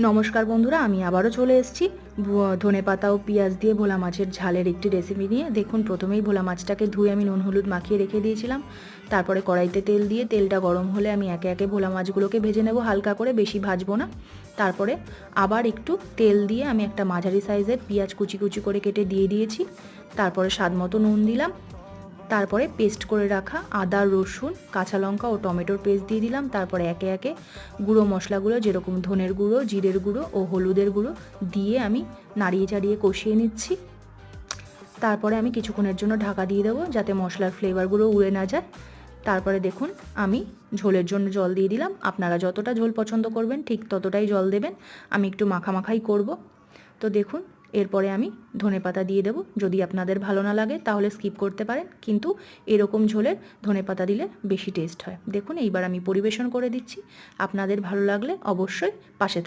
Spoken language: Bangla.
নমস্কার বন্ধুরা, আমি আবারও চলে এসেছি ধনেপাতা ও পেঁয়াজ দিয়ে ভোলা মাছের ঝালের একটি রেসিপি নিয়ে। দেখুন, প্রথমেই ভোলা মাছটাকে ধুয়ে আমি নুন হলুদ মাখিয়ে রেখে দিয়েছিলাম। তারপরে কড়াইতে তেল দিয়ে তেলটা গরম হলে আমি একে একে ভোলা মাছগুলোকে ভেজে নেব, হালকা করে, বেশি ভাজবো না। তারপরে আবার একটু তেল দিয়ে আমি একটা মাঝারি সাইজের পেঁয়াজ কুচি কুচি করে কেটে দিয়ে দিয়েছি। তারপরে স্বাদ মতো নুন দিলাম। তারপরে পেস্ট করে রাখা আদা, রসুন, কাঁচা লঙ্কা ও টমেটোর পেস্ট দিয়ে দিলাম। তারপরে একে একে গুঁড়ো মশলাগুলো, যেরকম ধনের গুঁড়ো, জিরের গুঁড়ো ও হলুদের গুঁড়ো দিয়ে আমি নাড়িয়ে চাড়িয়ে কষিয়ে নিচ্ছি। তারপরে আমি কিছুক্ষণের জন্য ঢাকা দিয়ে দেবো, যাতে মশলার ফ্লেভারগুলো উড়ে না যায়। তারপরে দেখুন, আমি ঝোলের জন্য জল দিয়ে দিলাম। আপনারা যতটা ঝোল পছন্দ করবেন ঠিক ততটাই জল দেবেন। আমি একটু মাখামাখাই করব। তো দেখুন, এরপরে আমি ধনেপাতা দিয়ে দেবো। যদি আপনাদের ভালো না লাগে তাহলে স্কিপ করতে পারেন, কিন্তু এরকম ঝোলের ধনেপাতা দিলে বেশি টেস্ট হয়। দেখুন, এইবার আমি পরিবেশন করে দিচ্ছি। আপনাদের ভালো লাগলে অবশ্যই পাশে